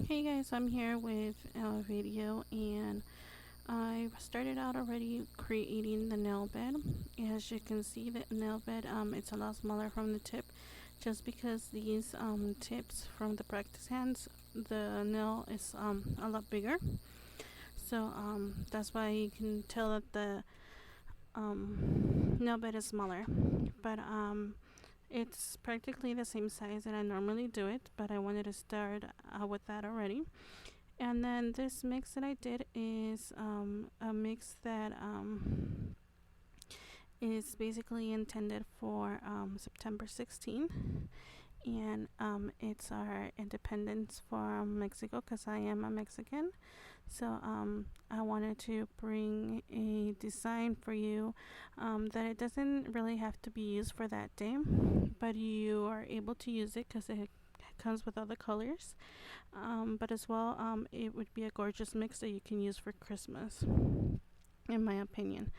Hey guys, I'm here with a video and I've started out already creating the nail bed. As you can see, the nail bed it's a lot smaller from the tip just because these tips from the practice hands, the nail is a lot bigger. So that's why you can tell that the nail bed is smaller. But it's practically the same size that I normally do it, but I wanted to start with that already. And then this mix that I did is a mix that is basically intended for September 16th. And it's our independence from Mexico because I am a Mexican. So I wanted to bring a design for you that it doesn't really have to be used for that day, but you are able to use it because it comes with other colors. But as well, it would be a gorgeous mix that you can use for Christmas, in my opinion.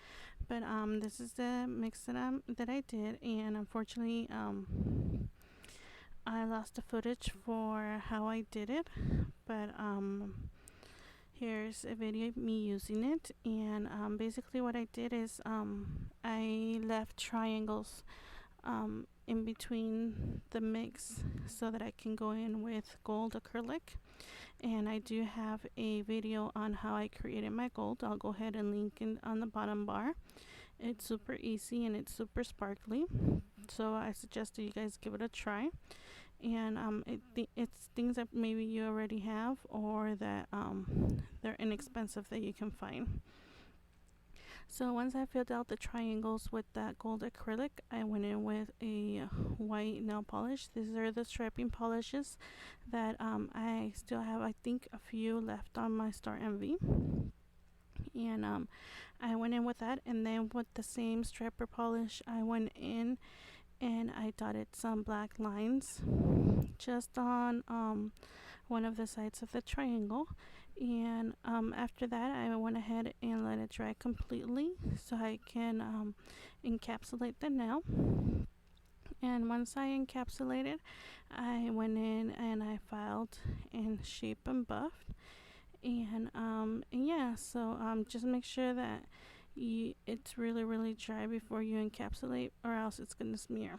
But this is the mix that I did, and unfortunately I lost the footage for how I did it, but here's a video of me using it. And basically what I did is I left triangles in between the mix so that I can go in with gold acrylic. And I do have a video on how I created my gold. I'll go ahead and link it on the bottom bar. It's super easy and it's super sparkly, so I suggest that you guys give it a try. And it's things that maybe you already have, or that they're inexpensive that you can find. So once I filled out the triangles with that gold acrylic, I went in with a white nail polish. These are the striping polishes that I still have, I think, a few left on my Star Envy. And I went in with that, and then with the same striper polish I went in and I dotted some black lines just on one of the sides of the triangle. And after that I went ahead and let it dry completely so I can encapsulate the nail. And once I encapsulated, I went in and I filed and shaped and buffed. And yeah, so just make sure that it's really dry before you encapsulate, or else it's gonna smear.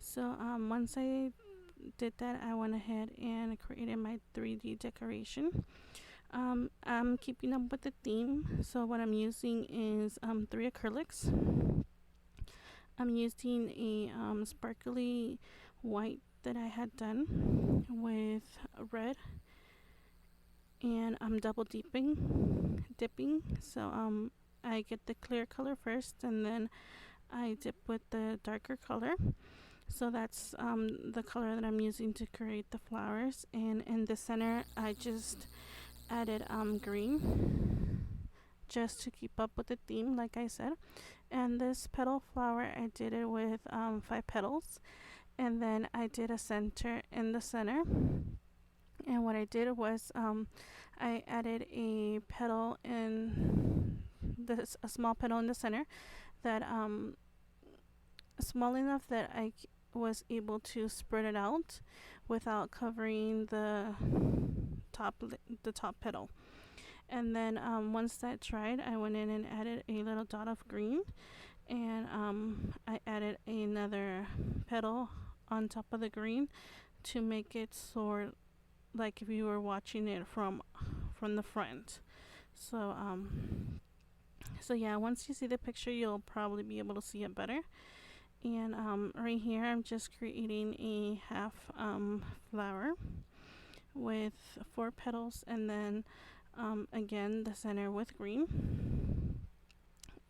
So once I did that, I went ahead and created my 3D decoration. I'm keeping up with the theme, so what I'm using is 3 acrylics. I'm using a sparkly white that I had done with red, and I'm double dipping. So I get the clear color first, and then I dip with the darker color. So that's the color that I'm using to create the flowers. And in the center I just added green just to keep up with the theme, like I said. And this petal flower, I did it with 5 petals, and then I did a center in the center. And what I did was I added a petal in a small petal in the center that small enough that I was able to spread it out without covering the top petal. And then once that dried, I went in and added a little dot of green, and I added another petal on top of the green to make it sort like if you were watching it from the front. So so yeah, once you see the picture, you'll probably be able to see it better. And right here I'm just creating a half flower with 4 petals, and then again the center with green.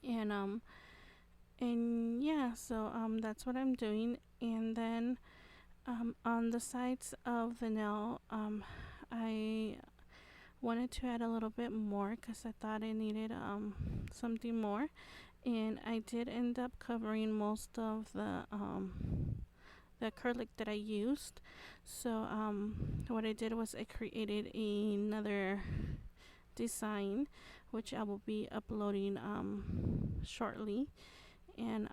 And yeah, so that's what I'm doing. And then on the sides of the nail, I wanted to add a little bit more because I thought it needed something more, and I did end up covering most of the acrylic that I used. So what I did was I created another design which I will be uploading shortly. and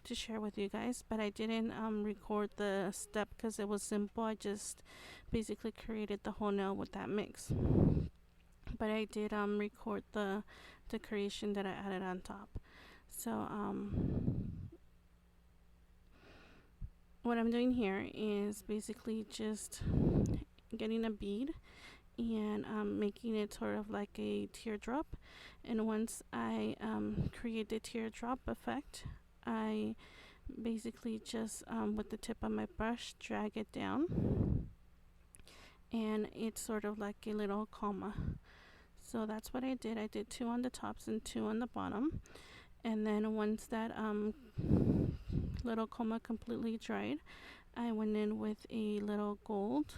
to share with you guys. But I didn't record the step because it was simple. I just basically created the whole nail with that mix. But I did record the creation that I added on top. So what I'm doing here is basically just getting a bead and making it sort of like a teardrop. And once I create the teardrop effect, I basically just with the tip of my brush drag it down, and it's sort of like a little comma. So that's what I did. I did 2 on the tops and 2 on the bottom. And then once that little comma completely dried, I went in with a little gold,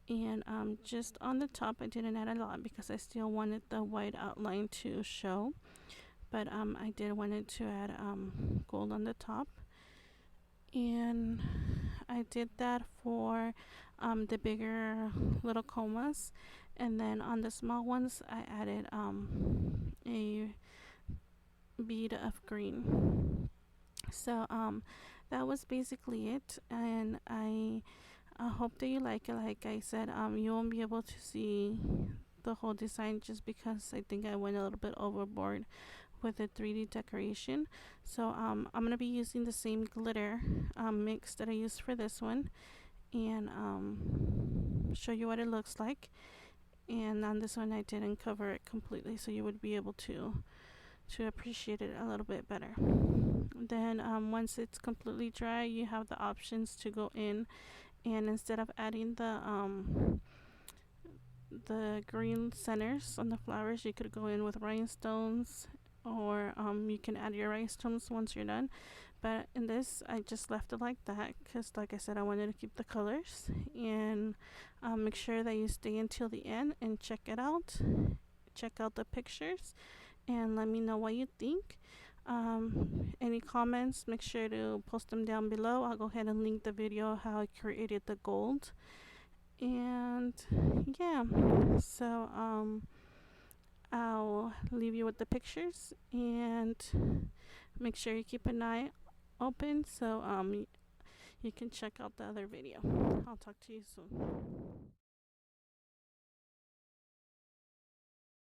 and just on the top I didn't add a lot because I still wanted the white outline to show, but I did wanted to add gold on the top, and I did that for the bigger little comas, and then on the small ones I added a bead of green. So that was basically it, and I hope that you like it. Like I said, you won't be able to see the whole design just because I think I went a little bit overboard with the 3D decoration. So I'm going to be using the same glitter mix that I used for this one, and show you what it looks like. And on this one I didn't cover it completely, so you would be able to appreciate it a little bit better. Then once it's completely dry, you have the options to go in, and instead of adding the green centers on the flowers, you could go in with rhinestones, or you can add your rhinestones once you're done. But in this I just left it like that because, like I said, I wanted to keep the colors. And make sure that you stay until the end and check it out, check out the pictures, and let me know what you think. Any comments, make sure to post them down below. I'll go ahead and link the video how I created the gold. And yeah, so I'll leave you with the pictures, and make sure you keep an eye open so you can check out the other video. I'll talk to you soon.